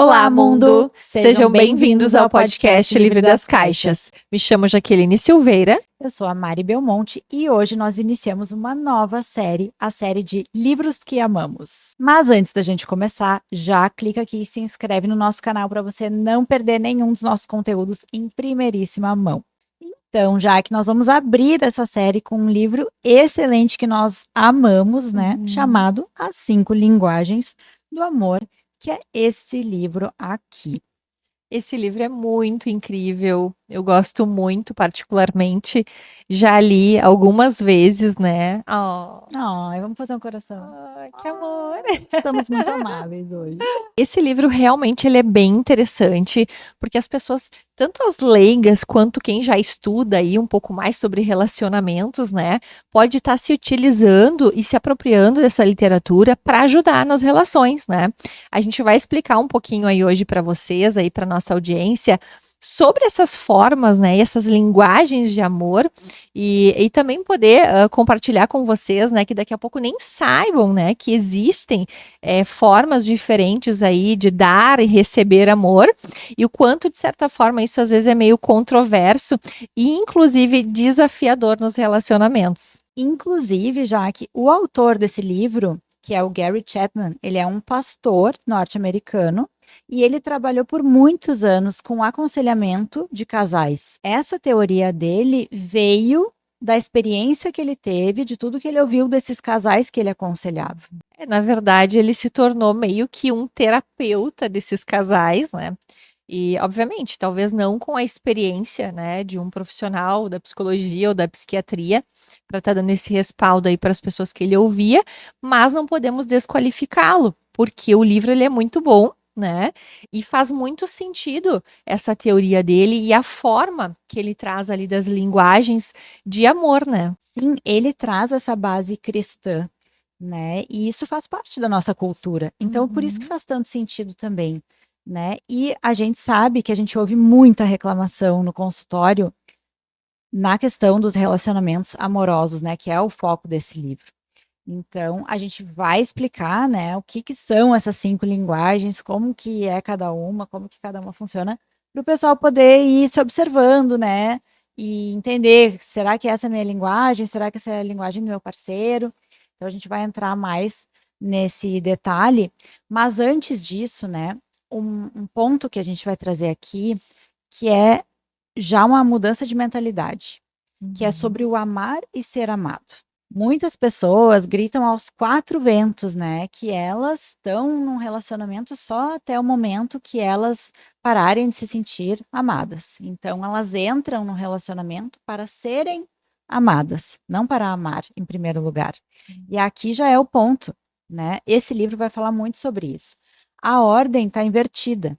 Olá, mundo! Sejam bem-vindos ao podcast Livre das Caixas. Me chamo Jaqueline Silveira. Eu sou a Mari Belmonte e hoje nós iniciamos uma nova série, a série de Livros que Amamos. Mas antes da gente começar, já clica aqui e se inscreve no nosso canal para você não perder nenhum dos nossos conteúdos em primeiríssima mão. Então, já que nós vamos abrir essa série com um livro excelente que nós amamos, né? Chamado As 5 Linguagens do Amor, que é esse livro aqui. Esse livro é muito incrível, eu gosto muito, particularmente. Já li algumas vezes, né? Vamos fazer um coração. Que amor! Estamos muito amáveis hoje. Esse livro realmente ele é bem interessante, porque as pessoas, tanto as leigas quanto quem já estuda aí um pouco mais sobre relacionamentos, né, pode estar se utilizando e se apropriando dessa literatura para ajudar nas relações, né? A gente vai explicar um pouquinho aí hoje para vocês, aí para nossa audiência, sobre essas formas, né, e essas linguagens de amor e também poder compartilhar com vocês, né, que daqui a pouco nem saibam, né, que existem formas diferentes aí de dar e receber amor e o quanto, de certa forma, isso às vezes é meio controverso e, inclusive, desafiador nos relacionamentos. Inclusive, já que o autor desse livro, que é o Gary Chapman, ele é um pastor norte-americano e ele trabalhou por muitos anos com aconselhamento de casais. Essa teoria dele veio da experiência que ele teve, de tudo que ele ouviu desses casais que ele aconselhava. Na verdade, ele se tornou meio que um terapeuta desses casais, né? E, obviamente, talvez não com a experiência, né, de um profissional da psicologia ou da psiquiatria, para estar dando esse respaldo aí para as pessoas que ele ouvia, mas não podemos desqualificá-lo, porque o livro ele é muito bom, né? E faz muito sentido essa teoria dele e a forma que ele traz ali das linguagens de amor, né? Sim, ele traz essa base cristã, né? E isso faz parte da nossa cultura. Então, por isso que faz tanto sentido também, né? E a gente sabe que a gente ouve muita reclamação no consultório na questão dos relacionamentos amorosos, né? Que é o foco desse livro. Então, a gente vai explicar, né, o que são essas 5 linguagens, como que é cada uma, como que cada uma funciona, para o pessoal poder ir se observando, né, e entender, será que essa é a minha linguagem? Será que essa é a linguagem do meu parceiro? Então, a gente vai entrar mais nesse detalhe, mas antes disso, né, um ponto que a gente vai trazer aqui, que é já uma mudança de mentalidade, que é sobre o amar e ser amado. Muitas pessoas gritam aos 4 ventos, né, que elas estão num relacionamento só até o momento que elas pararem de se sentir amadas. Então, elas entram no relacionamento para serem amadas, não para amar em primeiro lugar. E aqui já é o ponto, né? Esse livro vai falar muito sobre isso. A ordem está invertida.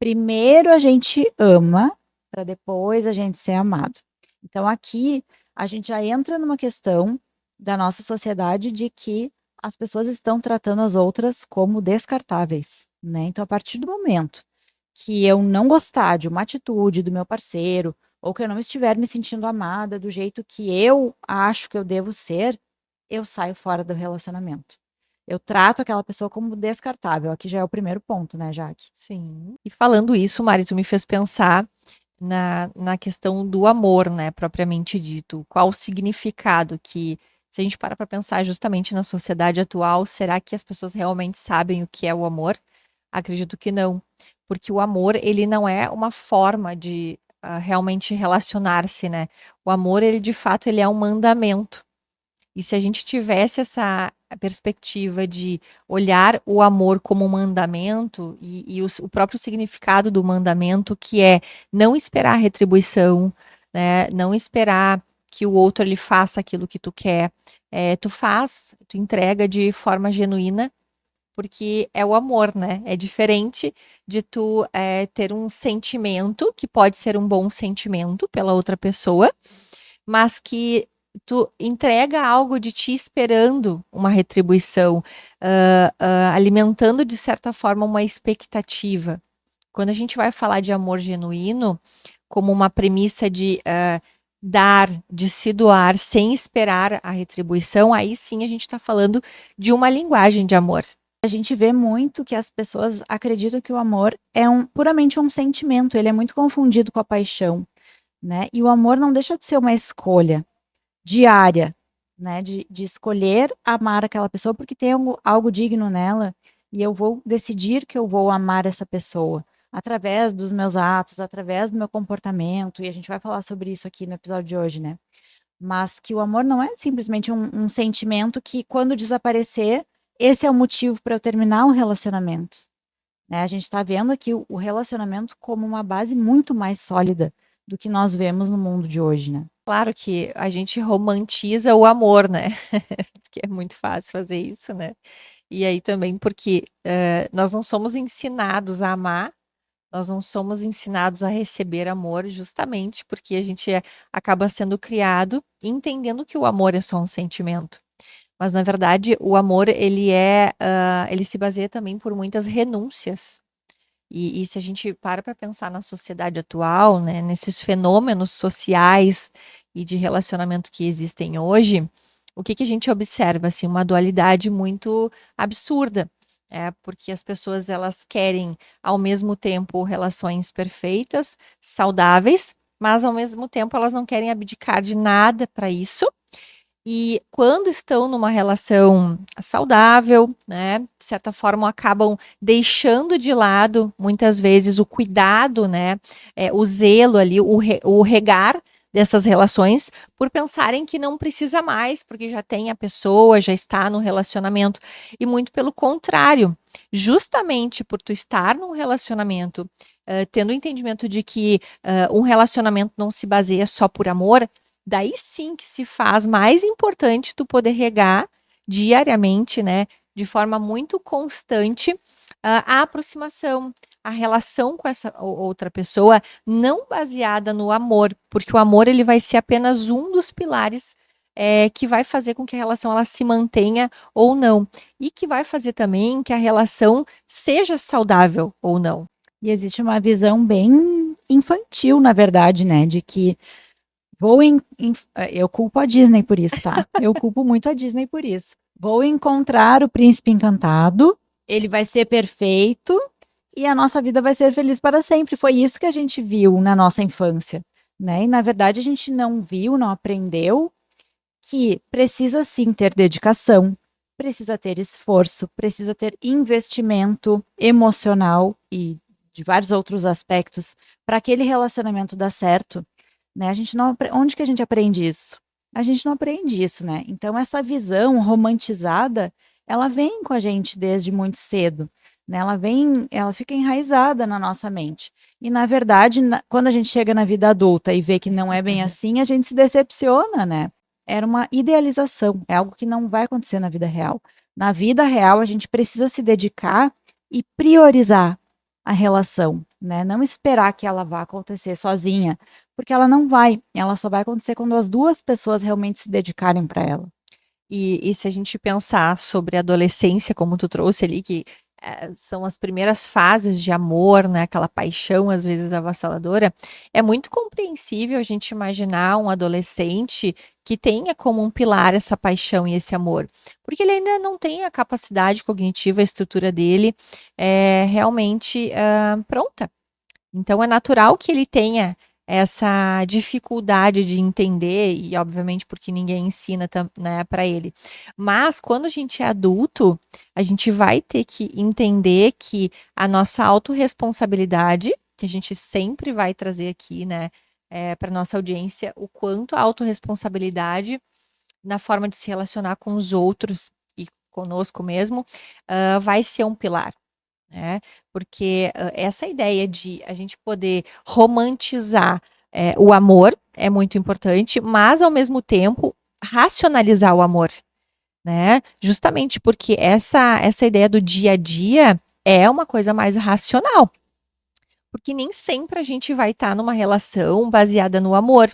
Primeiro a gente ama, para depois a gente ser amado. Então, aqui a gente já entra numa questão da nossa sociedade de que as pessoas estão tratando as outras como descartáveis, né? Então, a partir do momento que eu não gostar de uma atitude do meu parceiro, ou que eu não estiver me sentindo amada do jeito que eu acho que eu devo ser, eu saio fora do relacionamento. Eu trato aquela pessoa como descartável. Aqui já é o primeiro ponto, né, Jaque? Sim. E falando isso, Mari, tu me fez pensar na questão do amor, né, propriamente dito. Qual o significado que, se a gente para pensar justamente na sociedade atual, será que as pessoas realmente sabem o que é o amor? Acredito que não, porque o amor, ele não é uma forma de realmente relacionar-se, né? O amor, ele de fato, ele é um mandamento. E se a gente tivesse essa perspectiva de olhar o amor como um mandamento e o próprio significado do mandamento, que é não esperar retribuição, né? Não esperar que o outro ele faça aquilo que tu quer. Tu entrega de forma genuína, porque é o amor, né? É diferente de tu ter um sentimento, que pode ser um bom sentimento pela outra pessoa, mas que tu entrega algo de ti esperando uma retribuição, alimentando de certa forma uma expectativa. Quando a gente vai falar de amor genuíno, como uma premissa de dar, de se doar sem esperar a retribuição, aí sim a gente está falando de uma linguagem de amor. A gente vê muito que as pessoas acreditam que o amor é puramente um sentimento, ele é muito confundido com a paixão, né? E o amor não deixa de ser uma escolha diária, né? De escolher amar aquela pessoa porque tem algo digno nela e eu vou decidir que eu vou amar essa pessoa através dos meus atos, através do meu comportamento, e a gente vai falar sobre isso aqui no episódio de hoje, né? Mas que o amor não é simplesmente um sentimento que, quando desaparecer, esse é o motivo para eu terminar um relacionamento, né? A gente está vendo aqui o relacionamento como uma base muito mais sólida do que nós vemos no mundo de hoje, né? Claro que a gente romantiza o amor, né? Porque é muito fácil fazer isso, né? E aí também porque nós não somos ensinados a amar, nós não somos ensinados a receber amor, justamente porque a gente acaba sendo criado entendendo que o amor é só um sentimento. Mas na verdade o amor ele se baseia também por muitas renúncias. E se a gente para pensar na sociedade atual, né, nesses fenômenos sociais e de relacionamento que existem hoje, o que a gente observa? Assim, uma dualidade muito absurda. Porque as pessoas elas querem ao mesmo tempo relações perfeitas, saudáveis, mas ao mesmo tempo elas não querem abdicar de nada para isso. E quando estão numa relação saudável, né, de certa forma acabam deixando de lado muitas vezes o cuidado, né, o zelo ali, o regar dessas relações, por pensarem que não precisa mais, porque já tem a pessoa, já está no relacionamento. E muito pelo contrário, justamente por tu estar num relacionamento, tendo o entendimento de que um relacionamento não se baseia só por amor, daí sim que se faz mais importante tu poder regar diariamente, né, de forma muito constante, a aproximação, a relação com essa outra pessoa, não baseada no amor, porque o amor ele vai ser apenas um dos pilares que vai fazer com que a relação ela se mantenha ou não, e que vai fazer também que a relação seja saudável ou não. E existe uma visão bem infantil, na verdade, né, de que eu culpo a Disney por isso, tá? Eu culpo muito a Disney por isso. Vou encontrar o príncipe encantado, ele vai ser perfeito e a nossa vida vai ser feliz para sempre. Foi isso que a gente viu na nossa infância, né? E na verdade a gente não viu, não aprendeu que precisa sim ter dedicação, precisa ter esforço, precisa ter investimento emocional e de vários outros aspectos para aquele relacionamento dar certo, né? A gente não, onde que a gente aprende isso? A gente não aprende isso, né? Então essa visão romantizada, ela vem com a gente desde muito cedo, né? Ela fica enraizada na nossa mente. E na verdade, quando a gente chega na vida adulta e vê que não é bem assim, a gente se decepciona, né? Era uma idealização, é algo que não vai acontecer na vida real. Na vida real, a gente precisa se dedicar e priorizar a relação, né? Não esperar que ela vá acontecer sozinha, porque ela não vai, ela só vai acontecer quando as duas pessoas realmente se dedicarem para ela. E se a gente pensar sobre a adolescência, como tu trouxe ali, que são as primeiras fases de amor, né? Aquela paixão, às vezes, avassaladora, é muito compreensível a gente imaginar um adolescente que tenha como um pilar essa paixão e esse amor, porque ele ainda não tem a capacidade cognitiva, a estrutura dele realmente pronta. Então é natural que ele tenha essa dificuldade de entender, e obviamente porque ninguém ensina, né, para ele. Mas quando a gente é adulto, a gente vai ter que entender que a nossa autorresponsabilidade, que a gente sempre vai trazer aqui, né, para nossa audiência, o quanto a autorresponsabilidade na forma de se relacionar com os outros e conosco mesmo, vai ser um pilar, né? Porque essa ideia de a gente poder romantizar o amor é muito importante, mas ao mesmo tempo racionalizar o amor, né? Justamente porque essa ideia do dia a dia é uma coisa mais racional, porque nem sempre a gente vai estar numa relação baseada no amor.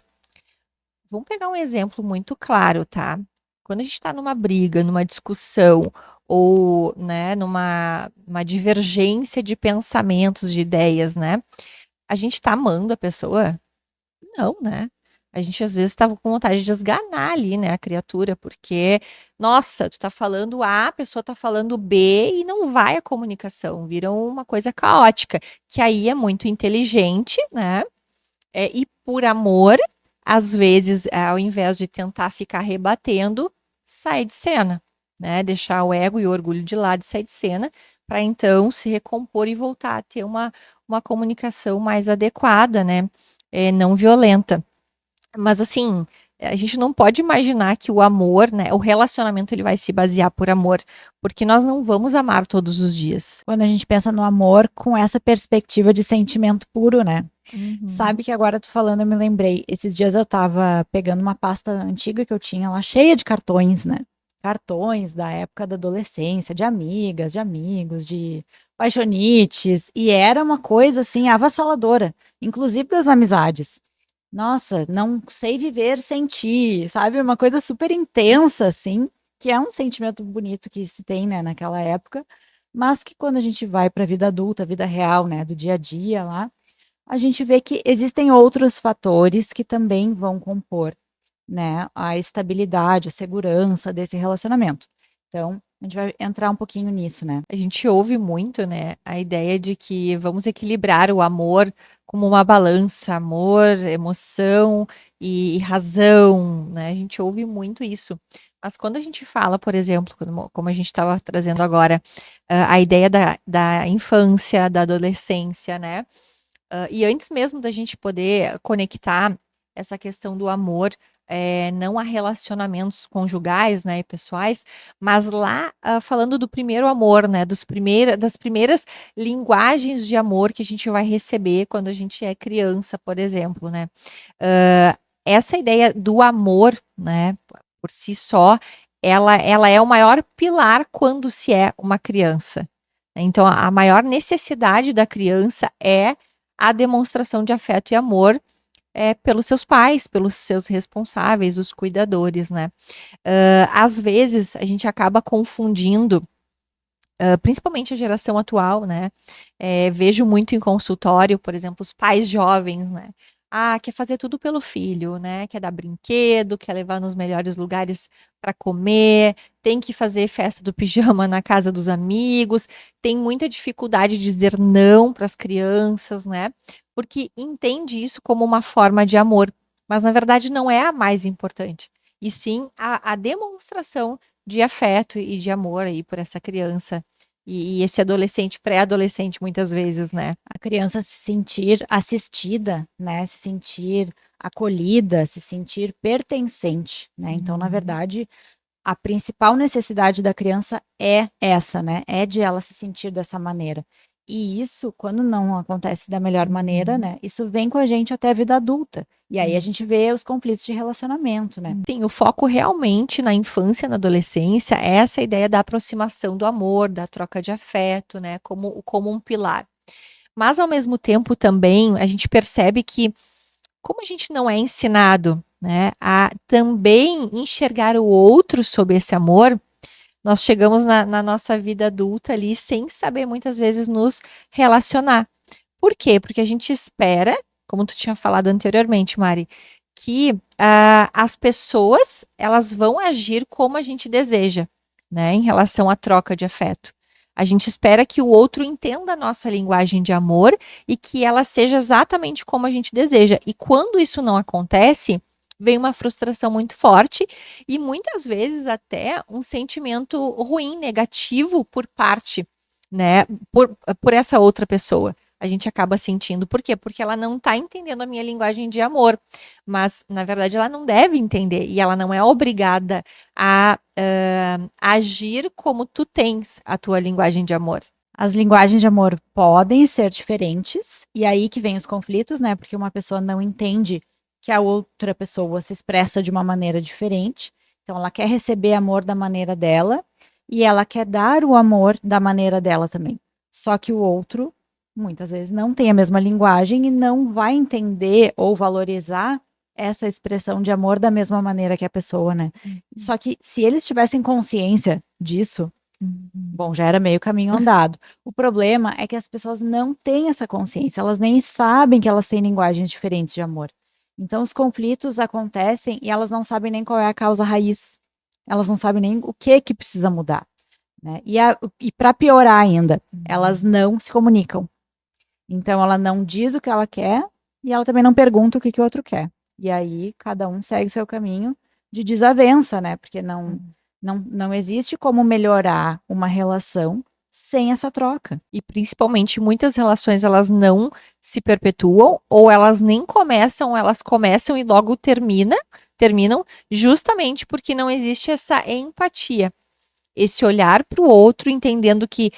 Vamos pegar um exemplo muito claro, tá? Quando a gente está numa briga, numa discussão, ou, né, numa divergência de pensamentos, de ideias, né? A gente está amando a pessoa? Não, né? a gente às vezes estava com vontade de esganar ali, né, a criatura, porque, nossa, tu tá falando A, a pessoa tá falando B e não vai a comunicação, vira uma coisa caótica, que aí é muito inteligente, né? E por amor, às vezes, ao invés de tentar ficar rebatendo, sai de cena, né? Deixar o ego e o orgulho de lado e sair de cena, para então se recompor e voltar a ter uma comunicação mais adequada, né? Não violenta. Mas assim, a gente não pode imaginar que o amor, né, o relacionamento ele vai se basear por amor, porque nós não vamos amar todos os dias. Quando a gente pensa no amor com essa perspectiva de sentimento puro, né? Sabe que agora tu falando, eu me lembrei. Esses dias eu tava pegando uma pasta antiga que eu tinha lá, cheia de cartões, né? Cartões da época da adolescência, de amigas, de amigos, de paixonites. E era uma coisa assim avassaladora, inclusive das amizades. Nossa, não sei viver sem ti, sabe? Uma coisa super intensa, assim, que é um sentimento bonito que se tem, né, naquela época, mas que quando a gente vai para a vida adulta, a vida real, né, do dia a dia lá, a gente vê que existem outros fatores que também vão compor, né, a estabilidade, a segurança desse relacionamento. Então, a gente vai entrar um pouquinho nisso, né? A gente ouve muito, né, a ideia de que vamos equilibrar o amor como uma balança, amor, emoção e razão, né? A gente ouve muito isso. Mas quando a gente fala, por exemplo, como a gente estava trazendo agora, a ideia da infância, da adolescência, né? E antes mesmo da gente poder conectar essa questão do amor, não a relacionamentos conjugais, né, e pessoais, mas lá, falando do primeiro amor, né, das primeiras linguagens de amor que a gente vai receber quando a gente é criança, por exemplo, né. Essa ideia do amor, né, por si só, ela é o maior pilar quando se é uma criança. Então, a maior necessidade da criança é a demonstração de afeto e amor pelos seus pais, pelos seus responsáveis, os cuidadores, né? Às vezes a gente acaba confundindo, principalmente a geração atual, né? Vejo muito em consultório, por exemplo, os pais jovens, né? Ah, quer fazer tudo pelo filho, né? Quer dar brinquedo, quer levar nos melhores lugares para comer, tem que fazer festa do pijama na casa dos amigos, tem muita dificuldade de dizer não para as crianças, né? Porque entende isso como uma forma de amor, mas na verdade não é a mais importante, e sim a demonstração de afeto e de amor aí por essa criança e esse adolescente, pré-adolescente, muitas vezes, né? A criança se sentir assistida, né? Se sentir acolhida, se sentir pertencente, né? Então, na verdade, a principal necessidade da criança é essa, né? É de ela se sentir dessa maneira. E isso, quando não acontece da melhor maneira, né? Isso vem com a gente até a vida adulta. E aí a gente vê os conflitos de relacionamento, né? Sim, o foco realmente na infância, na adolescência, é essa ideia da aproximação do amor, da troca de afeto, né? Como um pilar. Mas, ao mesmo tempo, também, a gente percebe que, como a gente não é ensinado, né, a também enxergar o outro sob esse amor, nós chegamos na nossa vida adulta ali sem saber muitas vezes nos relacionar. Por quê? Porque a gente espera, como tu tinha falado anteriormente, Mari, que as pessoas elas vão agir como a gente deseja, né, em relação à troca de afeto. A gente espera que o outro entenda a nossa linguagem de amor e que ela seja exatamente como a gente deseja. E quando isso não acontece, vem uma frustração muito forte e muitas vezes até um sentimento ruim, negativo por parte, né, por essa outra pessoa. A gente acaba sentindo. Por quê? Porque ela não está entendendo a minha linguagem de amor. Mas, na verdade, ela não deve entender e ela não é obrigada a agir como tu tens a tua linguagem de amor. As linguagens de amor podem ser diferentes, e aí que vem os conflitos, né? Porque uma pessoa não entende que a outra pessoa se expressa de uma maneira diferente. Então, ela quer receber amor da maneira dela e ela quer dar o amor da maneira dela também. Só que o outro, muitas vezes, não tem a mesma linguagem e não vai entender ou valorizar essa expressão de amor da mesma maneira que a pessoa, né? Só que se eles tivessem consciência disso, bom, já era meio caminho andado. O problema é que as pessoas não têm essa consciência, elas nem sabem que elas têm linguagens diferentes de amor. Então, os conflitos acontecem e elas não sabem nem qual é a causa raiz. Elas não sabem nem o que precisa mudar, né? E para piorar ainda, elas não se comunicam. Então, ela não diz o que ela quer e ela também não pergunta o que o outro quer. E aí, cada um segue o seu caminho de desavença, né? Porque não existe como melhorar uma relação sem essa troca. E principalmente muitas relações elas não se perpetuam ou elas nem começam, elas começam e logo terminam, justamente porque não existe essa empatia, esse olhar para o outro, entendendo que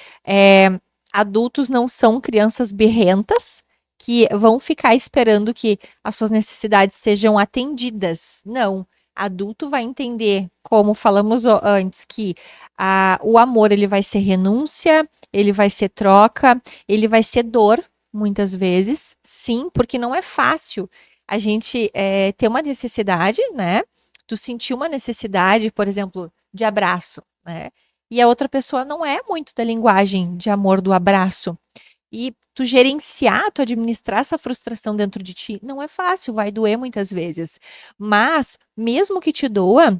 adultos não são crianças birrentas que vão ficar esperando que as suas necessidades sejam atendidas. Não. Adulto vai entender, como falamos antes, que o amor ele vai ser renúncia, ele vai ser troca, ele vai ser dor, muitas vezes, sim, porque não é fácil a gente ter uma necessidade, né? Tu sentir uma necessidade, por exemplo, de abraço, né? E a outra pessoa não é muito da linguagem de amor do abraço. E tu gerenciar, tu administrar essa frustração dentro de ti, não é fácil, vai doer muitas vezes. Mas, mesmo que te doa,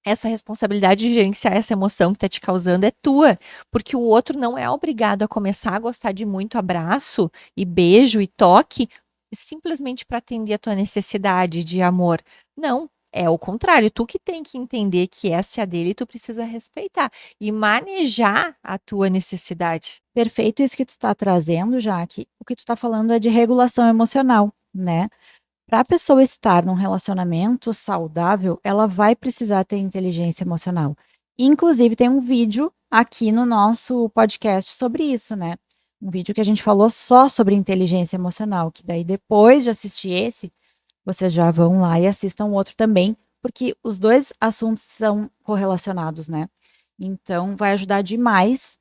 essa responsabilidade de gerenciar essa emoção que está te causando é tua, porque o outro não é obrigado a começar a gostar de muito abraço e beijo e toque simplesmente para atender a tua necessidade de amor. Não, é o contrário, tu que tem que entender que essa é a dele e tu precisa respeitar e manejar a tua necessidade. Perfeito isso que tu está trazendo, Jaque. O que tu está falando é de regulação emocional, né? Para a pessoa estar num relacionamento saudável, ela vai precisar ter inteligência emocional. Inclusive, tem um vídeo aqui no nosso podcast sobre isso, né? Um vídeo que a gente falou só sobre inteligência emocional, que daí depois de assistir esse, vocês já vão lá e assistam o outro também, porque os dois assuntos são correlacionados, né? Então, vai ajudar demais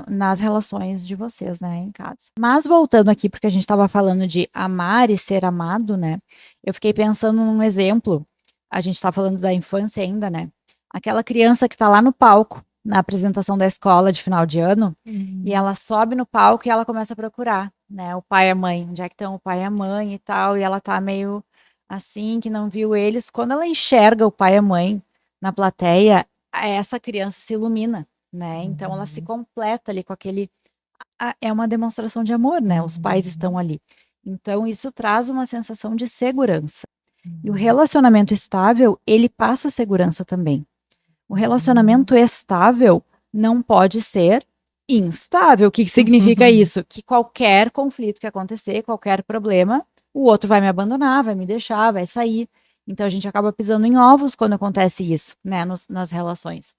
nas relações de vocês, né, em casa. Mas voltando aqui, porque a gente estava falando de amar e ser amado, né? Eu fiquei pensando num exemplo. A gente está falando da infância ainda, né? Aquela criança que está lá no palco, na apresentação da escola de final de ano, e ela sobe no palco e ela começa a procurar, né? O pai e a mãe, onde é que estão o pai e a mãe e tal, e ela tá meio assim, que não viu eles. Quando ela enxerga o pai e a mãe na plateia, essa criança se ilumina, né? Então ela se completa ali com aquele. É uma demonstração de amor, né? Os pais estão ali. Então isso traz uma sensação de segurança. E o relacionamento estável, ele passa segurança também. O relacionamento estável não pode ser instável. O que significa isso? Que qualquer conflito que acontecer, qualquer problema, o outro vai me abandonar, vai me deixar, vai sair. Então a gente acaba pisando em ovos quando acontece isso, né, nas relações.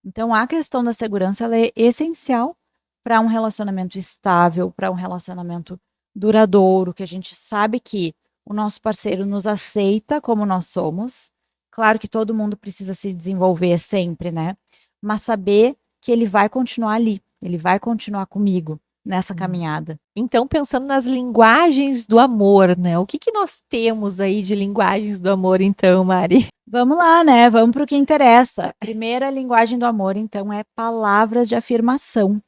Então a questão da segurança ela é essencial para um relacionamento estável, para um relacionamento duradouro, que a gente sabe que o nosso parceiro nos aceita como nós somos. Claro que todo mundo precisa se desenvolver sempre, né? Mas saber que ele vai continuar ali, ele vai continuar comigo nessa caminhada. Então, pensando nas linguagens do amor, né? O que que nós temos aí de linguagens do amor, então, Mari? Vamos lá, né? Vamos para o que interessa. A primeira linguagem do amor, então, é palavras de afirmação.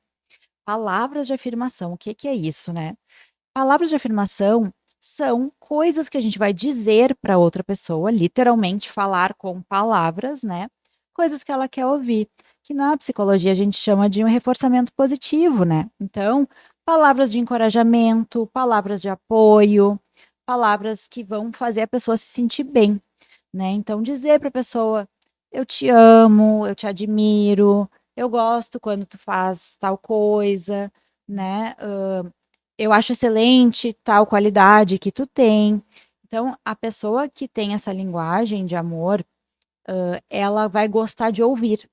Palavras de afirmação, o que que é isso, né? Palavras de afirmação são coisas que a gente vai dizer para outra pessoa, literalmente falar com palavras, né? Coisas que ela quer ouvir, que na psicologia a gente chama de um reforçamento positivo, né? Então, palavras de encorajamento, palavras de apoio, palavras que vão fazer a pessoa se sentir bem, né? Então, dizer para a pessoa: eu te amo, eu te admiro, eu gosto quando tu faz tal coisa, né? Eu acho excelente tal qualidade que tu tem. Então, a pessoa que tem essa linguagem de amor, ela vai gostar de ouvir,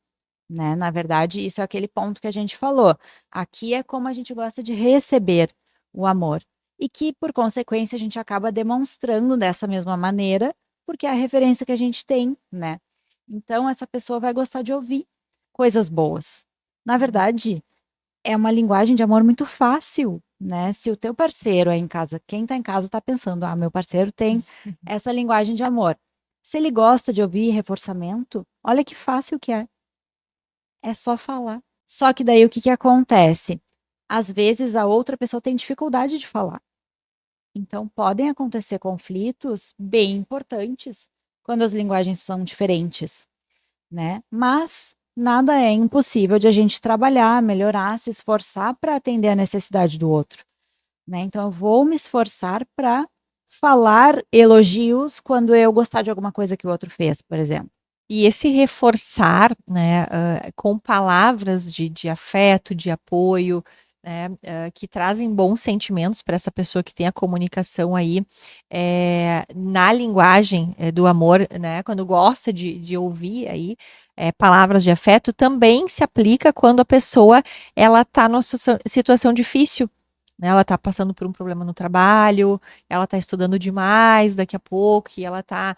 né? Na verdade, isso é aquele ponto que a gente falou. Aqui é como a gente gosta de receber o amor. E que, por consequência, a gente acaba demonstrando dessa mesma maneira, porque é a referência que a gente tem, né? Então, essa pessoa vai gostar de ouvir coisas boas. Na verdade, é uma linguagem de amor muito fácil, né? Se o teu parceiro é em casa, quem tá em casa tá pensando, meu parceiro tem essa linguagem de amor. Se ele gosta de ouvir reforçamento, olha que fácil que é. É só falar. Só que daí o que que acontece? Às vezes a outra pessoa tem dificuldade de falar. Então, podem acontecer conflitos bem importantes quando as linguagens são diferentes, né? Mas nada é impossível de a gente trabalhar, melhorar, se esforçar para atender a necessidade do outro, né? Então, eu vou me esforçar para falar elogios quando eu gostar de alguma coisa que o outro fez, por exemplo. E esse reforçar, né, com palavras de afeto, de apoio, né, que trazem bons sentimentos para essa pessoa que tem a comunicação aí, na linguagem do amor, né, quando gosta de ouvir aí palavras de afeto, também se aplica quando a pessoa ela está numa situação difícil, né, ela está passando por um problema no trabalho, ela está estudando demais daqui a pouco, e ela está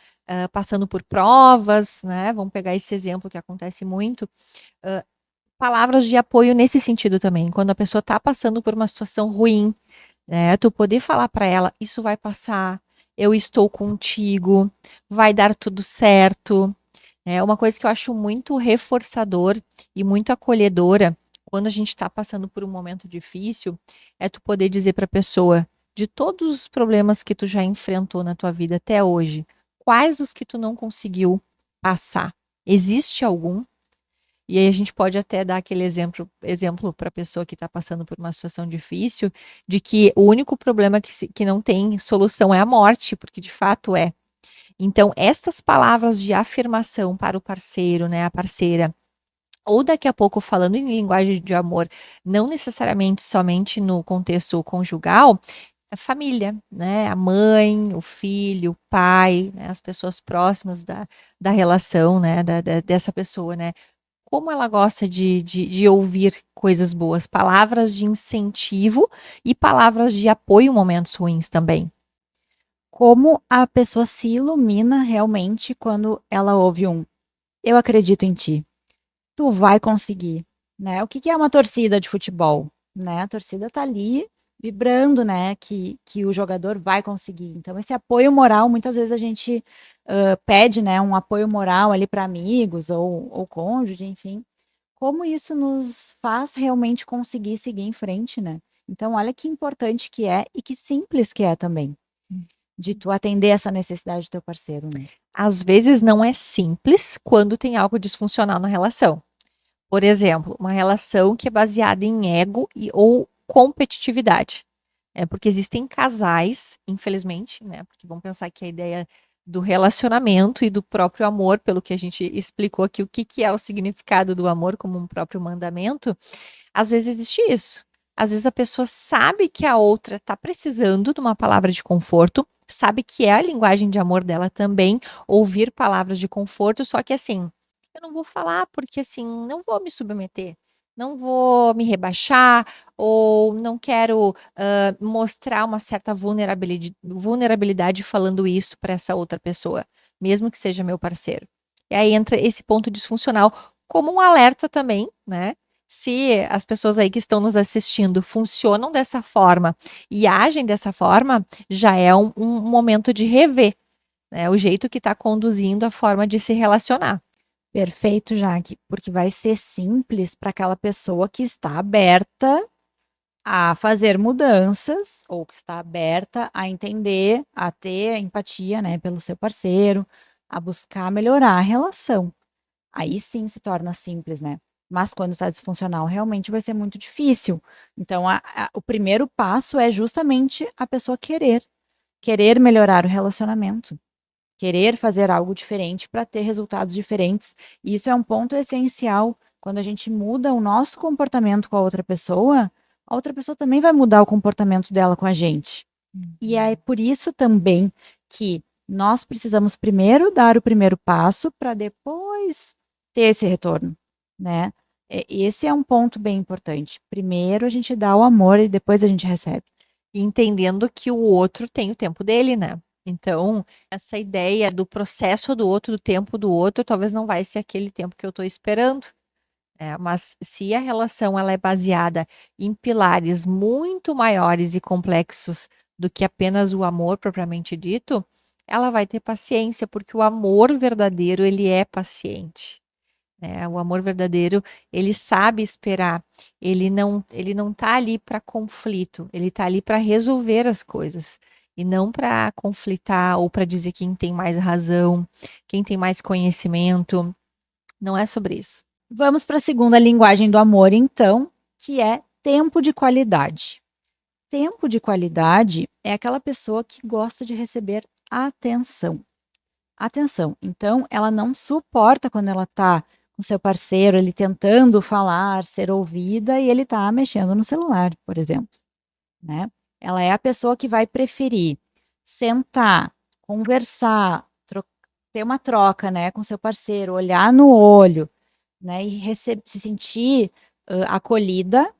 passando por provas, né? Vamos pegar esse exemplo que acontece muito. Palavras de apoio nesse sentido também. Quando a pessoa está passando por uma situação ruim, né? Tu poder falar para ela, isso vai passar, eu estou contigo, vai dar tudo certo. É uma coisa que eu acho muito reforçador e muito acolhedora quando a gente está passando por um momento difícil, é tu poder dizer para a pessoa, de todos os problemas que tu já enfrentou na tua vida até hoje, quais os que tu não conseguiu passar? Existe algum? E aí a gente pode até dar aquele exemplo para a pessoa que está passando por uma situação difícil, de que o único problema que não tem solução é a morte, porque de fato é. Então, estas palavras de afirmação para o parceiro, né, a parceira, ou daqui a pouco falando em linguagem de amor, não necessariamente somente no contexto conjugal, a família, né, a mãe, o filho, o pai, né, as pessoas próximas da relação, né, dessa pessoa, né, como ela gosta de ouvir coisas boas, palavras de incentivo e palavras de apoio em momentos ruins também. Como a pessoa se ilumina realmente quando ela ouve um "eu acredito em ti", "tu vai conseguir", né. O que que é uma torcida de futebol, né, a torcida tá ali vibrando, né, que o jogador vai conseguir. Então esse apoio moral, muitas vezes a gente, pede, né, um apoio moral ali para amigos ou cônjuge, enfim. Como isso nos faz realmente conseguir seguir em frente, né. Então olha que importante que é e que simples que é também, de tu atender essa necessidade do teu parceiro, né. Às vezes não é simples quando tem algo disfuncional na relação. Por exemplo, uma relação que é baseada em ego ou competitividade. É porque existem casais, infelizmente, né? Porque vamos pensar que a ideia do relacionamento e do próprio amor, pelo que a gente explicou aqui, o que, que é o significado do amor como um próprio mandamento, às vezes existe isso. Às vezes a pessoa sabe que a outra está precisando de uma palavra de conforto, sabe que é a linguagem de amor dela também, ouvir palavras de conforto, só que assim, eu não vou falar porque assim, não vou me submeter, não vou me rebaixar, ou não quero mostrar uma certa vulnerabilidade falando isso para essa outra pessoa, mesmo que seja meu parceiro. E aí entra esse ponto disfuncional como um alerta também, né? Se as pessoas aí que estão nos assistindo funcionam dessa forma e agem dessa forma, já é um momento de rever, né, o jeito que está conduzindo a forma de se relacionar. Perfeito, Jaque, porque vai ser simples para aquela pessoa que está aberta a fazer mudanças, ou que está aberta a entender, a ter empatia, né, pelo seu parceiro, a buscar melhorar a relação. Aí sim se torna simples, né. Mas quando está disfuncional, realmente vai ser muito difícil. Então o primeiro passo é justamente a pessoa querer melhorar o relacionamento. Querer fazer algo diferente para ter resultados diferentes. E isso é um ponto essencial. Quando a gente muda o nosso comportamento com a outra pessoa também vai mudar o comportamento dela com a gente. E é por isso também que nós precisamos primeiro dar o primeiro passo para depois ter esse retorno, né. Esse é um ponto bem importante. Primeiro a gente dá o amor e depois a gente recebe. Entendendo que o outro tem o tempo dele, né. Então, essa ideia do processo do outro, do tempo do outro, talvez não vai ser aquele tempo que eu estou esperando, mas se a relação ela é baseada em pilares muito maiores e complexos do que apenas o amor propriamente dito, ela vai ter paciência, porque o amor verdadeiro, ele é paciente. O amor verdadeiro, ele sabe esperar, ele não tá ali para conflito, ele tá ali para resolver as coisas. e não para conflitar ou para dizer quem tem mais razão, quem tem mais conhecimento. Não é sobre isso. Vamos para a segunda linguagem do amor, então, que é tempo de qualidade. Tempo de qualidade é aquela pessoa que gosta de receber atenção. Atenção. Então, ela não suporta quando ela está com seu parceiro, ele tentando falar, ser ouvida, e ele está mexendo no celular, por exemplo, né? Ela é a pessoa que vai preferir sentar, conversar, ter uma troca, né, com seu parceiro, olhar no olho, né, e se sentir acolhida,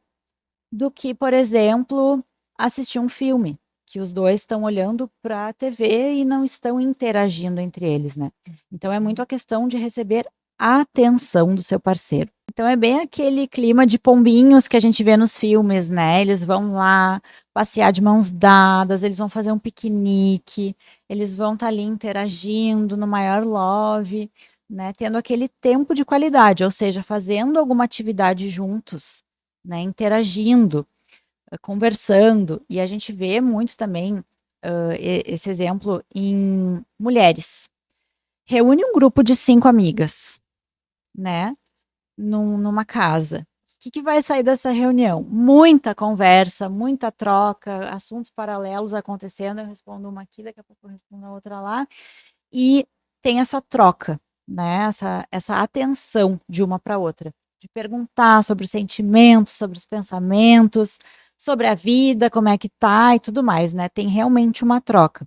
do que, por exemplo, assistir um filme, que os dois estão olhando para a TV e não estão interagindo entre eles, né? Então é muito a questão de receber a atenção do seu parceiro. Então é bem aquele clima de pombinhos que a gente vê nos filmes, né? Eles vão lá passear de mãos dadas, eles vão fazer um piquenique, eles vão estar ali interagindo no maior love, né? Tendo aquele tempo de qualidade, ou seja, fazendo alguma atividade juntos, né? Interagindo, conversando. E a gente vê muito também esse exemplo em mulheres. Reúne um grupo de 5 amigas, né? Numa casa. O que vai sair dessa reunião? Muita conversa, muita troca, assuntos paralelos acontecendo. Eu respondo uma aqui, daqui a pouco eu respondo a outra lá. E tem essa troca, né? Essa atenção de uma para outra. De perguntar sobre os sentimentos, sobre os pensamentos, sobre a vida, como é que tá e tudo mais, né? Tem realmente uma troca.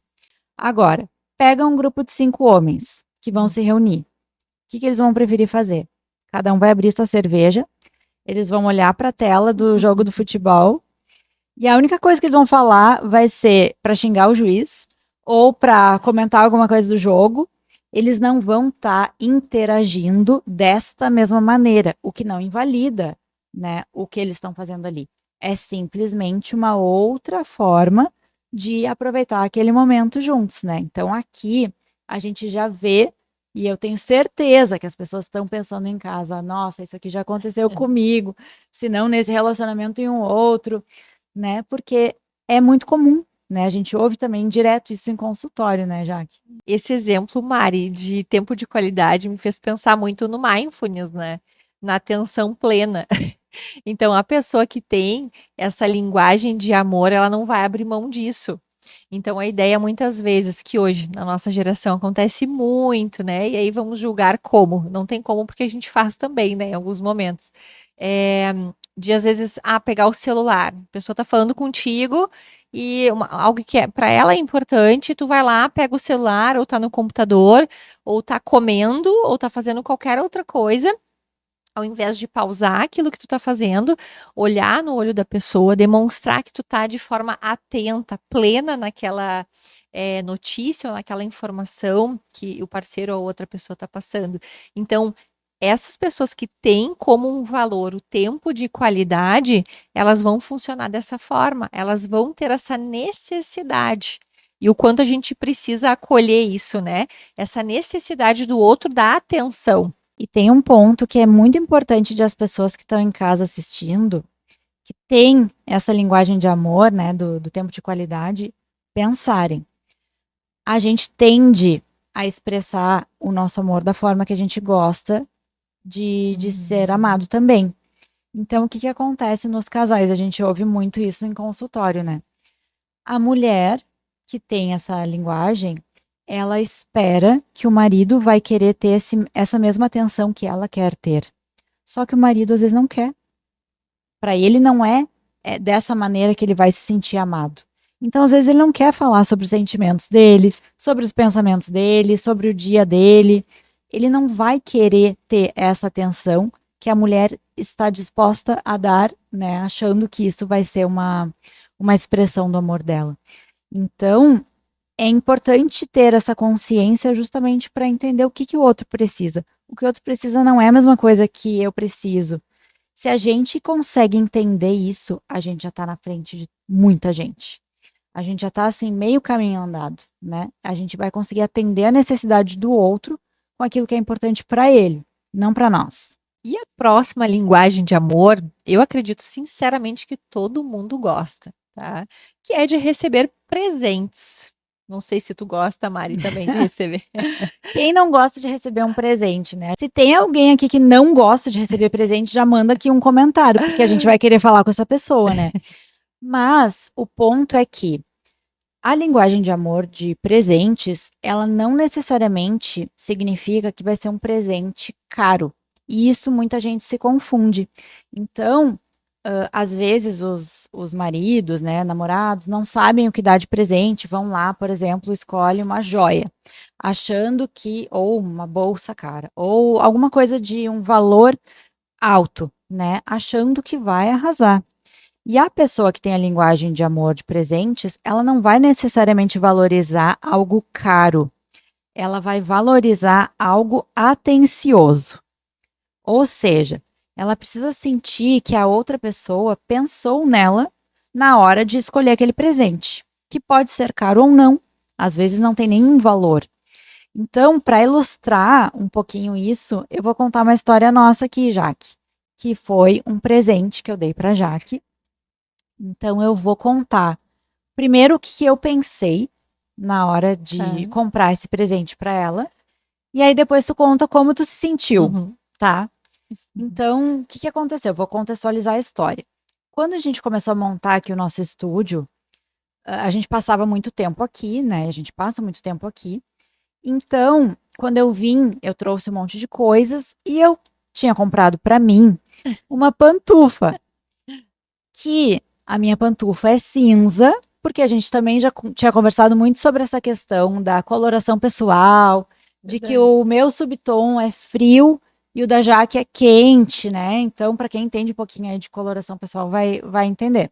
Agora, pega um grupo de 5 homens que vão se reunir. O que eles vão preferir fazer? Cada um vai abrir sua cerveja, eles vão olhar para a tela do jogo do futebol, e a única coisa que eles vão falar vai ser para xingar o juiz ou para comentar alguma coisa do jogo. Eles não vão estar interagindo desta mesma maneira, o que não invalida, né, o que eles estão fazendo ali. É simplesmente uma outra forma de aproveitar aquele momento juntos, né? Então aqui a gente já vê, e eu tenho certeza que as pessoas estão pensando em casa, nossa, isso aqui já aconteceu comigo, se não nesse relacionamento em um outro, né? Porque é muito comum, né? A gente ouve também direto isso em consultório, né, Jaque? Esse exemplo, Mari, de tempo de qualidade me fez pensar muito no mindfulness, né? Na atenção plena. Então, a pessoa que tem essa linguagem de amor, ela não vai abrir mão disso. Então, a ideia muitas vezes que hoje, na nossa geração, acontece muito, né? E aí vamos julgar como. Não tem como, porque a gente faz também, né? Em alguns momentos. De às vezes, pegar o celular. A pessoa tá falando contigo e algo que para ela é importante, tu vai lá, pega o celular, ou tá no computador, ou tá comendo, ou tá fazendo qualquer outra coisa, ao invés de pausar aquilo que tu tá fazendo, olhar no olho da pessoa, demonstrar que tu tá de forma atenta, plena naquela notícia ou naquela informação que o parceiro ou outra pessoa tá passando. Então, essas pessoas que têm como um valor o tempo de qualidade, elas vão funcionar dessa forma, elas vão ter essa necessidade. E o quanto a gente precisa acolher isso, né? Essa necessidade do outro dar atenção. E tem um ponto que é muito importante de as pessoas que estão em casa assistindo, que tem essa linguagem de amor, né, do tempo de qualidade, pensarem. A gente tende a expressar o nosso amor da forma que a gente gosta de ser amado também. Então, o que acontece nos casais? A gente ouve muito isso em consultório, né? A mulher que tem essa linguagem, ela espera que o marido vai querer ter essa mesma atenção que ela quer ter. Só que o marido às vezes não quer. Para ele não é dessa maneira que ele vai se sentir amado. Então, às vezes, ele não quer falar sobre os sentimentos dele, sobre os pensamentos dele, sobre o dia dele. Ele não vai querer ter essa atenção que a mulher está disposta a dar, né, achando que isso vai ser uma expressão do amor dela. Então, é importante ter essa consciência justamente para entender o que o outro precisa. O que o outro precisa não é a mesma coisa que eu preciso. Se a gente consegue entender isso, a gente já está na frente de muita gente. A gente já está assim, meio caminho andado, né? A gente vai conseguir atender a necessidade do outro com aquilo que é importante para ele, não para nós. E a próxima linguagem de amor, eu acredito sinceramente que todo mundo gosta. tá? Que é de receber presentes. Não sei se tu gosta, Mari, também de receber. Quem não gosta de receber um presente, né? Se tem alguém aqui que não gosta de receber presente, já manda aqui um comentário, porque a gente vai querer falar com essa pessoa, né? Mas o ponto é que a linguagem de amor de presentes, ela não necessariamente significa que vai ser um presente caro. E isso muita gente se confunde. Então, às vezes os maridos, né, namorados, não sabem o que dar de presente, vão lá, por exemplo, escolhe uma joia, achando que, ou uma bolsa cara, ou alguma coisa de um valor alto, né, achando que vai arrasar. E a pessoa que tem a linguagem de amor de presentes, ela não vai necessariamente valorizar algo caro, ela vai valorizar algo atencioso. Ou seja, ela precisa sentir que a outra pessoa pensou nela na hora de escolher aquele presente, que pode ser caro ou não, às vezes não tem nenhum valor. Então, para ilustrar um pouquinho isso, eu vou contar uma história nossa aqui, Jaque, que foi um presente que eu dei para Jaque. Então, eu vou contar primeiro o que eu pensei na hora de comprar esse presente para ela, e aí depois tu conta como tu se sentiu, tá? Então, o que aconteceu? Vou contextualizar a história. Quando a gente começou a montar aqui o nosso estúdio, a gente passava muito tempo aqui, né? A gente passa muito tempo aqui. Então, quando eu vim, eu trouxe um monte de coisas e eu tinha comprado para mim uma pantufa. Que a minha pantufa é cinza, porque a gente também já tinha conversado muito sobre essa questão da coloração pessoal, de que o meu subtom é frio e o da Jaque é quente, né? Então, para quem entende um pouquinho aí de coloração pessoal, vai entender.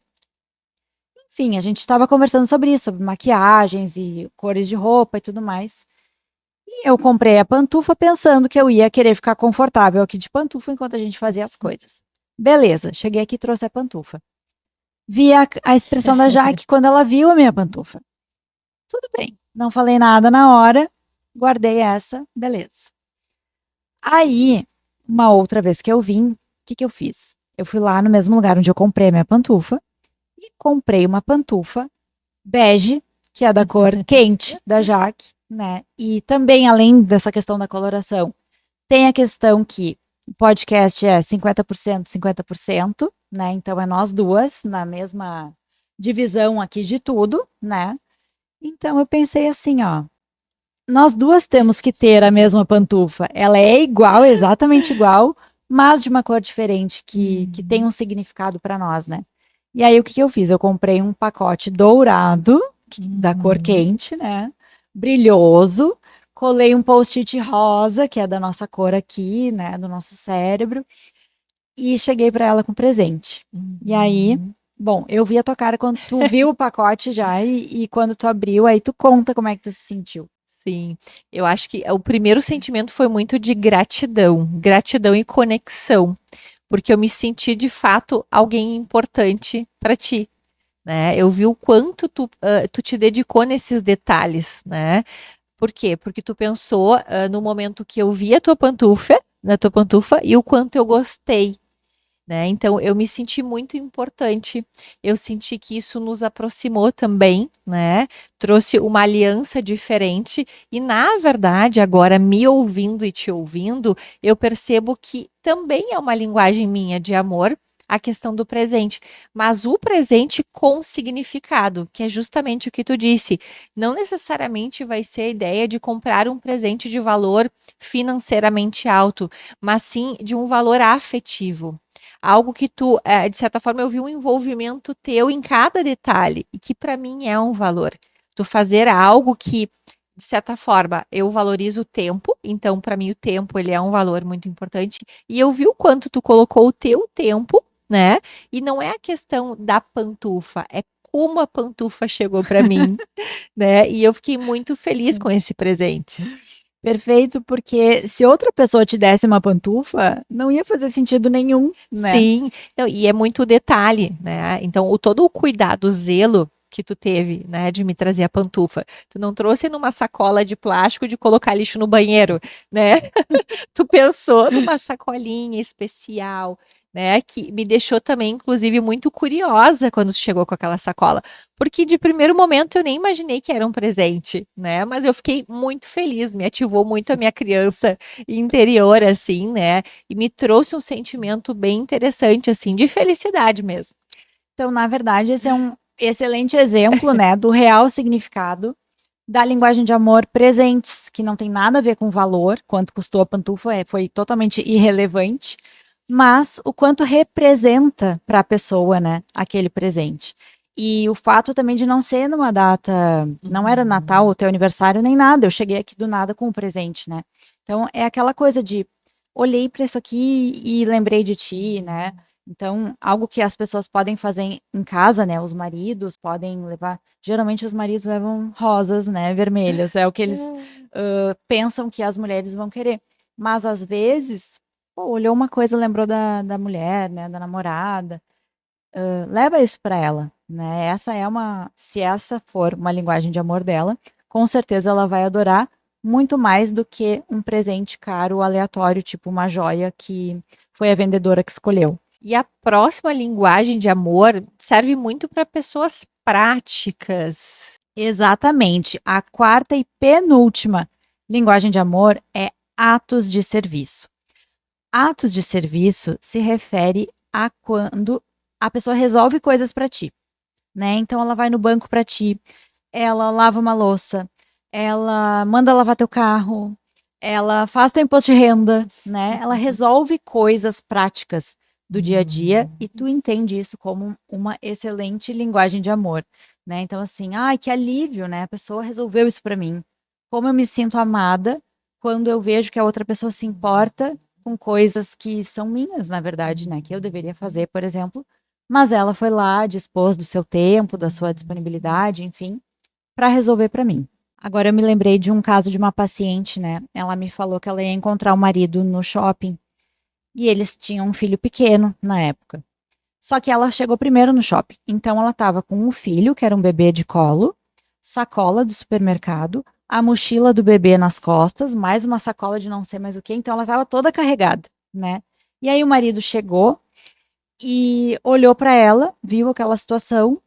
Enfim, a gente estava conversando sobre isso, sobre maquiagens e cores de roupa e tudo mais. E eu comprei a pantufa pensando que eu ia querer ficar confortável aqui de pantufa enquanto a gente fazia as coisas. Beleza, cheguei aqui e trouxe a pantufa. Vi a expressão da Jaque quando ela viu a minha pantufa. Tudo bem, não falei nada na hora, guardei essa, beleza. Aí, uma outra vez que eu vim, o que eu fiz? Eu fui lá no mesmo lugar onde eu comprei a minha pantufa e comprei uma pantufa bege, que é da cor quente da Jaque, né? E também, além dessa questão da coloração, tem a questão que o podcast é 50%, 50%, né? Então é nós duas na mesma divisão aqui de tudo, né? Então eu pensei assim, ó, nós duas temos que ter a mesma pantufa. Ela é igual, exatamente igual, mas de uma cor diferente que tem um significado para nós, né? E aí o que eu fiz? Eu comprei um pacote dourado da cor quente, né? Brilhoso. Colei um post-it rosa, que é da nossa cor aqui, né, do nosso cérebro, e cheguei para ela com presente. E aí, bom, eu vi a tua cara quando tu viu o pacote já, e quando tu abriu, aí tu conta como é que tu se sentiu. Sim, eu acho que o primeiro sentimento foi muito de gratidão, gratidão e conexão, porque eu me senti de fato alguém importante para ti, né? Eu vi o quanto tu te dedicou nesses detalhes, né? Por quê? Porque tu pensou no momento que eu vi a tua pantufa, na tua pantufa, e o quanto eu gostei, né? Então eu me senti muito importante. Eu senti que isso nos aproximou também, né? Trouxe uma aliança diferente e na verdade, agora me ouvindo e te ouvindo, eu percebo que também é uma linguagem minha de amor a questão do presente, mas o presente com significado, que é justamente o que tu disse. Não necessariamente vai ser a ideia de comprar um presente de valor financeiramente alto, mas sim de um valor afetivo. Algo que tu, de certa forma, eu vi um envolvimento teu em cada detalhe, e que para mim é um valor. Tu fazer algo que, de certa forma, eu valorizo o tempo, então para mim o tempo ele é um valor muito importante, e eu vi o quanto tu colocou o teu tempo, né? E não é a questão da pantufa, é como a pantufa chegou para mim, né? E eu fiquei muito feliz com esse presente. Perfeito, porque se outra pessoa te desse uma pantufa, não ia fazer sentido nenhum, né? Sim, não, e é muito detalhe, né? Então, todo o cuidado, o zelo que tu teve, né, de me trazer a pantufa. Tu não trouxe numa sacola de plástico de colocar lixo no banheiro, né? Tu pensou numa sacolinha especial, né? Que me deixou também, inclusive, muito curiosa quando tu chegou com aquela sacola. Porque de primeiro momento eu nem imaginei que era um presente, né? Mas eu fiquei muito feliz, me ativou muito a minha criança interior, assim, né? E me trouxe um sentimento bem interessante, assim, de felicidade mesmo. Então, na verdade, esse é um excelente exemplo, né, do real significado da linguagem de amor presentes, que não tem nada a ver com valor, quanto custou a pantufa, foi totalmente irrelevante, mas o quanto representa para a pessoa, né, aquele presente. E o fato também de não ser numa data, não era Natal ou teu aniversário nem nada, eu cheguei aqui do nada com o presente, né? Então é aquela coisa de olhei para isso aqui e lembrei de ti, né? Então, algo que as pessoas podem fazer em casa, né? Os maridos podem levar. Geralmente os maridos levam rosas, né? Vermelhas. É o que eles pensam que as mulheres vão querer. Mas às vezes, pô, olhou uma coisa, lembrou da mulher, né? Da namorada. Leva isso para ela, né? Essa é uma. Se essa for uma linguagem de amor dela, com certeza ela vai adorar muito mais do que um presente caro, aleatório, tipo uma joia que foi a vendedora que escolheu. E a próxima linguagem de amor serve muito para pessoas práticas. Exatamente. A quarta e penúltima linguagem de amor é atos de serviço. Atos de serviço se refere a quando a pessoa resolve coisas para ti, né? Então ela vai no banco para ti, ela lava uma louça, ela manda lavar teu carro, ela faz teu imposto de renda, né? Ela resolve coisas práticas do dia a dia e tu entende isso como uma excelente linguagem de amor, né? Então assim, ai, que alívio, né? A pessoa resolveu isso para mim. Como eu me sinto amada quando eu vejo que a outra pessoa se importa com coisas que são minhas, na verdade, né? Que eu deveria fazer, por exemplo, mas ela foi lá, dispôs do seu tempo, da sua disponibilidade, enfim, para resolver para mim. Agora eu me lembrei de um caso de uma paciente, né? Ela me falou que ela ia encontrar o marido no shopping e eles tinham um filho pequeno na época. Só que ela chegou primeiro no shopping. Então ela estava com um filho, que era um bebê de colo, sacola do supermercado, a mochila do bebê nas costas, mais uma sacola de não sei mais o que. Então ela estava toda carregada, né? E aí o marido chegou e olhou para ela, viu aquela situação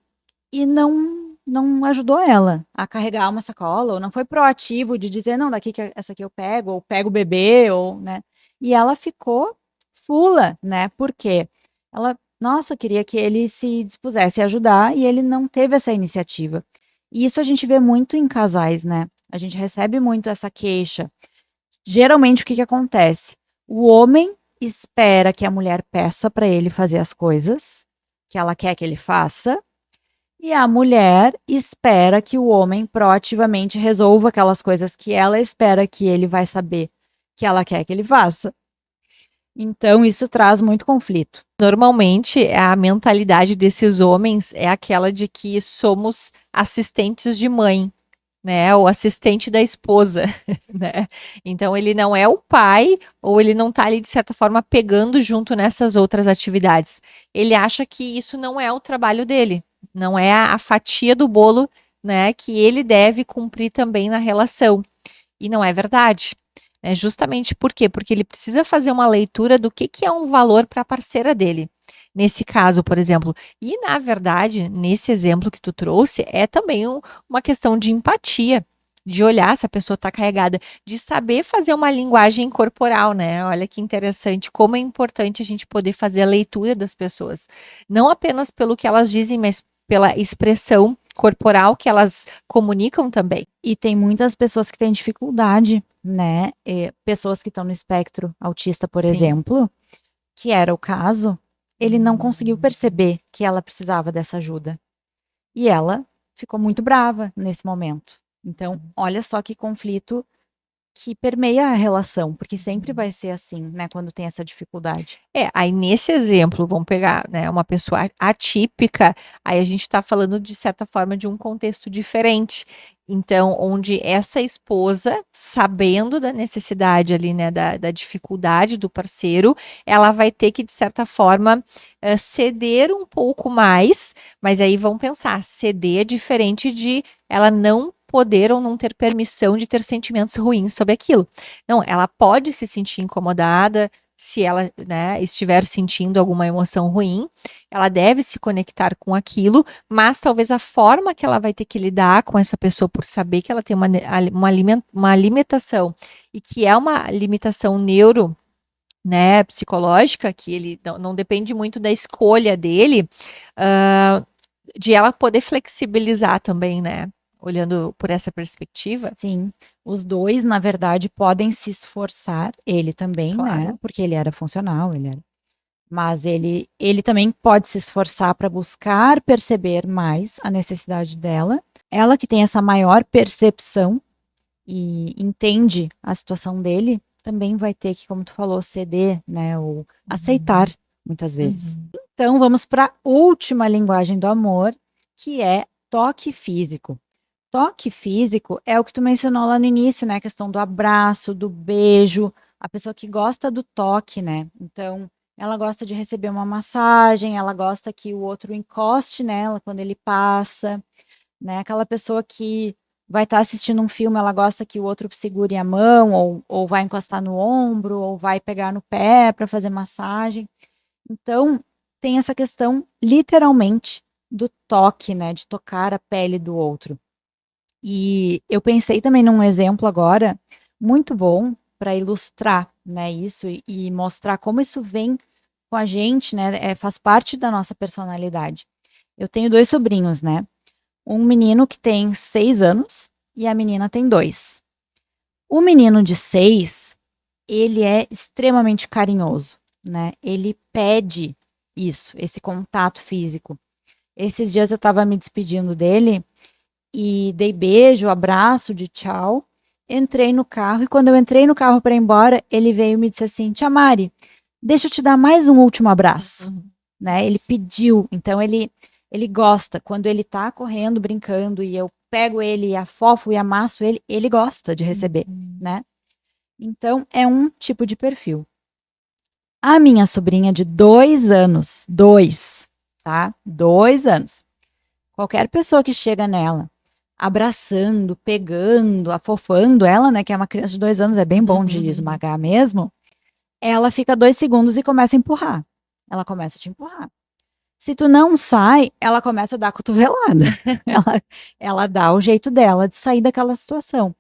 e não ajudou ela a carregar uma sacola, ou não foi proativo de dizer, não, daqui que essa aqui eu pego, ou pego o bebê, ou, né? E ela ficou fula, né? Porque ela, nossa, queria que ele se dispusesse a ajudar e ele não teve essa iniciativa. E isso a gente vê muito em casais, né? A gente recebe muito essa queixa. Geralmente, o que que acontece? O homem espera que a mulher peça para ele fazer as coisas que ela quer que ele faça, e a mulher espera que o homem proativamente resolva aquelas coisas que ela espera que ele vai saber que ela quer que ele faça. Então, isso traz muito conflito. Normalmente, a mentalidade desses homens é aquela de que somos assistentes de mãe, né? O assistente da esposa, né? Então, ele não é o pai, ou ele não tá ali, de certa forma, pegando junto nessas outras atividades. Ele acha que isso não é o trabalho dele, não é a fatia do bolo, né? Que ele deve cumprir também na relação. E não é verdade. É justamente por quê? Porque ele precisa fazer uma leitura do que é um valor para a parceira dele. Nesse caso, por exemplo. E, na verdade, nesse exemplo que tu trouxe, é também uma questão de empatia, de olhar se a pessoa está carregada, de saber fazer uma linguagem corporal, né? Olha que interessante, como é importante a gente poder fazer a leitura das pessoas. Não apenas pelo que elas dizem, mas pela expressão corporal que elas comunicam também. E tem muitas pessoas que têm dificuldade, né? Pessoas que estão no espectro autista, por Sim. exemplo, que era o caso, ele não conseguiu perceber que ela precisava dessa ajuda. E ela ficou muito brava nesse momento. Então, olha só que conflito que permeia a relação, porque sempre vai ser assim, né, quando tem essa dificuldade. Aí nesse exemplo, vamos pegar, né, uma pessoa atípica, aí a gente está falando de certa forma de um contexto diferente. Então, onde essa esposa, sabendo da necessidade ali, né, da dificuldade do parceiro, ela vai ter que, de certa forma, ceder um pouco mais, mas aí vão pensar, ceder é diferente de ela não poder ou não ter permissão de ter sentimentos ruins sobre aquilo. Não, ela pode se sentir incomodada, se ela, né, estiver sentindo alguma emoção ruim, ela deve se conectar com aquilo, mas talvez a forma que ela vai ter que lidar com essa pessoa por saber que ela tem uma limitação e que é uma limitação neuro, né, psicológica, que ele não depende muito da escolha dele, uh, de ela poder flexibilizar também, né? Olhando por essa perspectiva. Sim, os dois, na verdade, podem se esforçar, ele também, né? Claro. Porque ele era funcional, mas ele também pode se esforçar para buscar perceber mais a necessidade dela. Ela que tem essa maior percepção e entende a situação dele, também vai ter que, como tu falou, ceder, né? Ou aceitar, muitas vezes. Então, vamos para a última linguagem do amor, que é toque físico. Toque físico é o que tu mencionou lá no início, né? A questão do abraço, do beijo, a pessoa que gosta do toque, né? Então, ela gosta de receber uma massagem, ela gosta que o outro encoste nela quando ele passa, né? Aquela pessoa que vai estar assistindo um filme, ela gosta que o outro segure a mão, ou vai encostar no ombro, ou vai pegar no pé para fazer massagem. Então, tem essa questão, literalmente, do toque, né? De tocar a pele do outro. E eu pensei também num exemplo agora muito bom para ilustrar, né, isso e mostrar como isso vem com a gente, né, faz parte da nossa personalidade. Eu tenho 2 sobrinhos, né, um menino que tem 6 anos e a menina tem 2. O menino de 6, ele é extremamente carinhoso, né, ele pede isso, esse contato físico. Esses dias eu estava me despedindo dele e dei beijo, abraço de tchau. Entrei no carro e quando eu entrei no carro para ir embora, ele veio e me disse assim: Tia Mari, deixa eu te dar mais um último abraço. Né? Ele pediu, então ele gosta. Quando ele tá correndo, brincando e eu pego ele, afofo e amasso ele, ele gosta de receber, né? Então é um tipo de perfil. A minha sobrinha de 2 anos, tá? 2 anos. Qualquer pessoa que chega nela, abraçando, pegando, afofando ela, né, que é uma criança de 2 anos, é bem bom de esmagar mesmo, ela fica 2 segundos e começa a empurrar. Ela começa a te empurrar. Se tu não sai, ela começa a dar cotovelada. ela dá o jeito dela de sair daquela situação.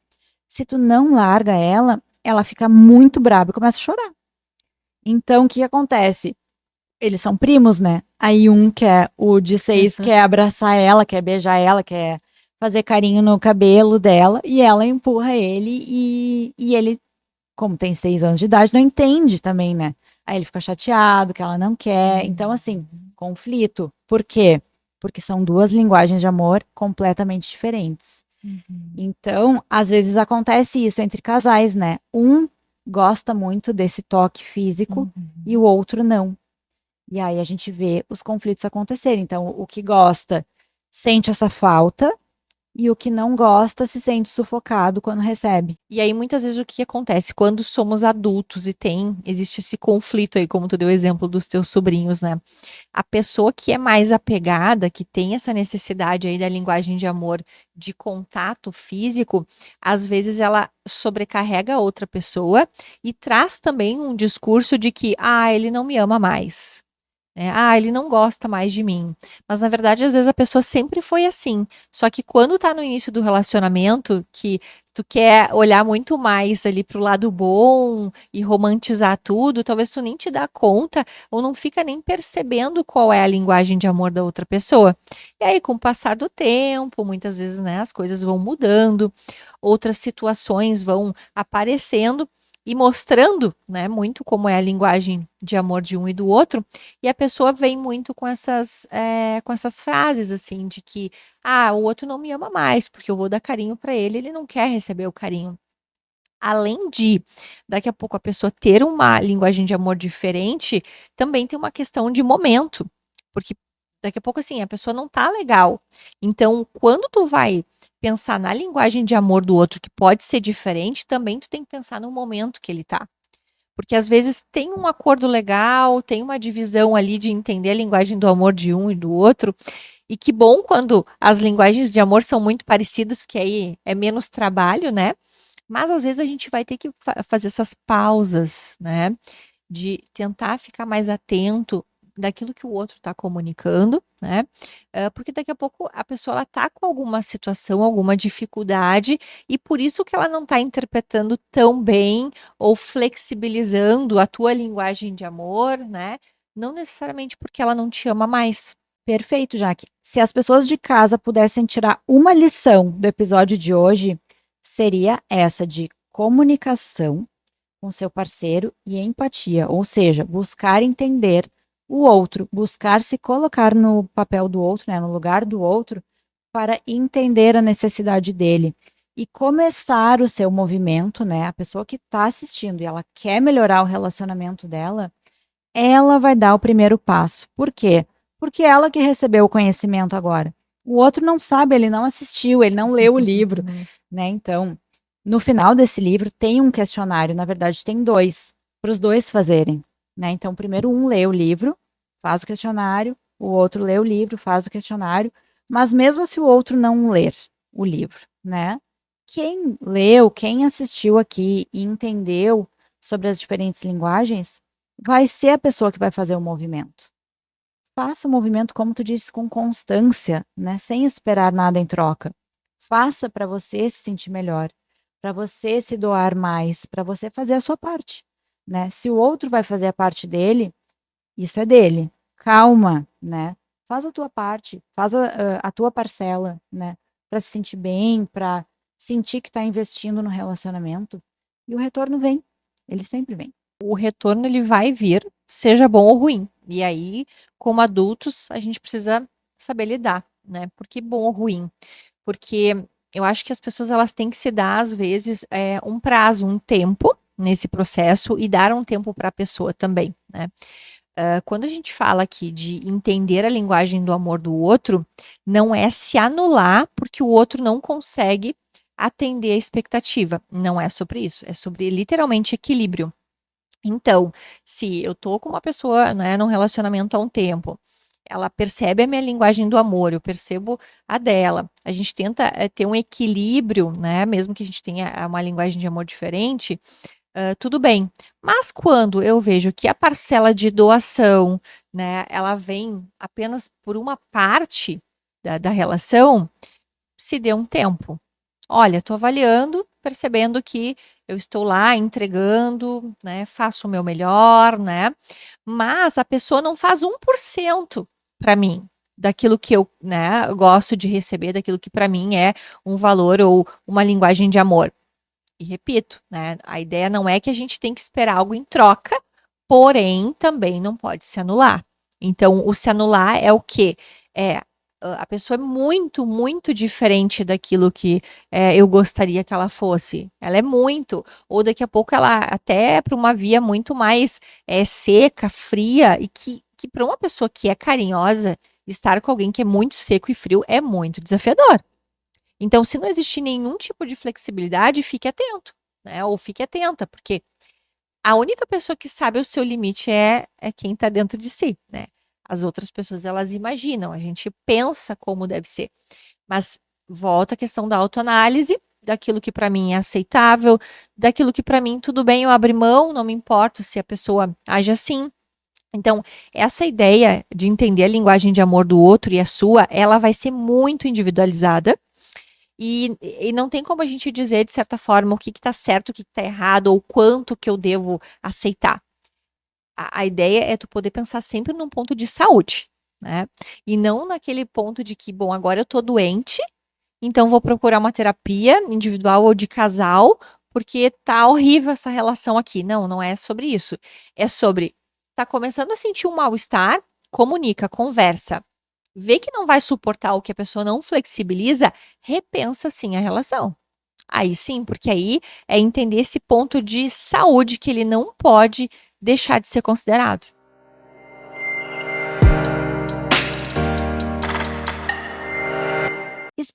Se tu não larga ela, ela fica muito brava e começa a chorar. Então, o que acontece? Eles são primos, né? Aí um quer, o de 6 quer abraçar ela, quer beijar ela, quer fazer carinho no cabelo dela, e ela empurra ele, e ele, como tem 6 anos de idade, não entende também, né? Aí ele fica chateado, que ela não quer. Então, assim, conflito. Por quê? Porque são 2 linguagens de amor completamente diferentes. Então, às vezes acontece isso entre casais, né? Um gosta muito desse toque físico e o outro não. E aí a gente vê os conflitos acontecerem. Então, o que gosta sente essa falta e o que não gosta se sente sufocado quando recebe. E aí, muitas vezes, o que acontece? Quando somos adultos e existe esse conflito aí, como tu deu o exemplo dos teus sobrinhos, né? A pessoa que é mais apegada, que tem essa necessidade aí da linguagem de amor, de contato físico, às vezes ela sobrecarrega a outra pessoa e traz também um discurso de que, ele não me ama mais. Ele não gosta mais de mim. Mas na verdade, às vezes a pessoa sempre foi assim. Só que quando tá no início do relacionamento, que tu quer olhar muito mais ali pro lado bom e romantizar tudo, talvez tu nem te dá conta ou não fica nem percebendo qual é a linguagem de amor da outra pessoa. E aí, com o passar do tempo, muitas vezes, né, as coisas vão mudando, outras situações vão aparecendo e mostrando, né, muito como é a linguagem de amor de um e do outro, e a pessoa vem muito com essas frases, assim, de que, o outro não me ama mais, porque eu vou dar carinho para ele, ele não quer receber o carinho. Além de, daqui a pouco, a pessoa ter uma linguagem de amor diferente, também tem uma questão de momento, porque Daqui a pouco, assim, a pessoa não tá legal. Então, quando tu vai pensar na linguagem de amor do outro, que pode ser diferente, também tu tem que pensar no momento que ele tá. Porque às vezes tem um acordo legal, tem uma divisão ali de entender a linguagem do amor de um e do outro. E que bom quando as linguagens de amor são muito parecidas, que aí é menos trabalho, né? Mas às vezes a gente vai ter que fazer essas pausas, né? De tentar ficar mais atento daquilo que o outro está comunicando, né? Porque daqui a pouco a pessoa ela tá com alguma situação, alguma dificuldade, e por isso que ela não está interpretando tão bem ou flexibilizando a tua linguagem de amor, né? Não necessariamente porque ela não te ama mais. Perfeito, Jaque. Se as pessoas de casa pudessem tirar uma lição do episódio de hoje, seria essa de comunicação com seu parceiro e empatia, ou seja, buscar entender o outro, buscar se colocar no papel do outro, né, no lugar do outro, para entender a necessidade dele e começar o seu movimento, né? A pessoa que está assistindo e ela quer melhorar o relacionamento dela, ela vai dar o primeiro passo. Por quê? Porque ela que recebeu o conhecimento agora. O outro não sabe, ele não assistiu, ele não leu o livro, né? Então, no final desse livro tem um questionário, na verdade tem dois, para os dois fazerem, né? Então, primeiro um lê o livro, faz o questionário, o outro lê o livro, faz o questionário, mas mesmo se o outro não ler o livro, né? Quem leu, quem assistiu aqui e entendeu sobre as diferentes linguagens, vai ser a pessoa que vai fazer o movimento. Faça o movimento, como tu disse, com constância, né? Sem esperar nada em troca. Faça para você se sentir melhor, para você se doar mais, para você fazer a sua parte, né? Se o outro vai fazer a parte dele, isso é dele. Calma, né? Faz a tua parte, faz a tua parcela, né? Para se sentir bem, para sentir que está investindo no relacionamento. E o retorno vem. Ele sempre vem. O retorno ele vai vir, seja bom ou ruim. E aí, como adultos, a gente precisa saber lidar, né? Por que bom ou ruim? Porque eu acho que as pessoas elas têm que se dar, às vezes, um prazo, um tempo nesse processo e dar um tempo para a pessoa também, né? Quando a gente fala aqui de entender a linguagem do amor do outro, não é se anular porque o outro não consegue atender a expectativa. Não é sobre isso, é sobre literalmente equilíbrio. Então, se eu tô com uma pessoa, né, num relacionamento há um tempo, ela percebe a minha linguagem do amor, eu percebo a dela. A gente tenta ter um equilíbrio, né? Mesmo que a gente tenha uma linguagem de amor diferente, tudo bem. Mas quando eu vejo que a parcela de doação, né, ela vem apenas por uma parte da relação, se dê um tempo. Olha, estou avaliando, percebendo que eu estou lá entregando, né, faço o meu melhor, né, mas a pessoa não faz 1% para mim daquilo que eu, né, gosto de receber, daquilo que para mim é um valor ou uma linguagem de amor. E repito, né, a ideia não é que a gente tem que esperar algo em troca, porém também não pode se anular. Então, o se anular é o quê? É a pessoa é muito, muito diferente daquilo que eu gostaria que ela fosse. Ela é muito. Ou daqui a pouco ela até é para uma via muito mais seca, fria, e que para uma pessoa que é carinhosa, estar com alguém que é muito seco e frio é muito desafiador. Então, se não existir nenhum tipo de flexibilidade, fique atento, né? Ou fique atenta, porque a única pessoa que sabe o seu limite é quem está dentro de si, né? As outras pessoas, elas imaginam, a gente pensa como deve ser. Mas volta a questão da autoanálise, daquilo que para mim é aceitável, daquilo que para mim tudo bem, eu abro mão, não me importo se a pessoa age assim. Então, essa ideia de entender a linguagem de amor do outro e a sua, ela vai ser muito individualizada. E não tem como a gente dizer, de certa forma, o que está certo, o que está errado, ou quanto que eu devo aceitar. A ideia é tu poder pensar sempre num ponto de saúde, né? E não naquele ponto de que, bom, agora eu tô doente, então vou procurar uma terapia individual ou de casal, porque tá horrível essa relação aqui. Não, não é sobre isso. É sobre tá começando a sentir um mal-estar, comunica, conversa. Vê que não vai suportar o que a pessoa não flexibiliza, repensa sim a relação. Aí sim, porque aí é entender esse ponto de saúde que ele não pode deixar de ser considerado.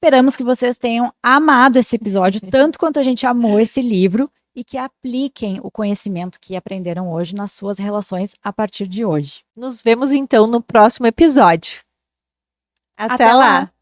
esperamos que vocês tenham amado esse episódio, tanto quanto a gente amou esse livro, e que apliquem o conhecimento que aprenderam hoje nas suas relações a partir de hoje. Nos vemos então no próximo episódio. Até Até lá! lá.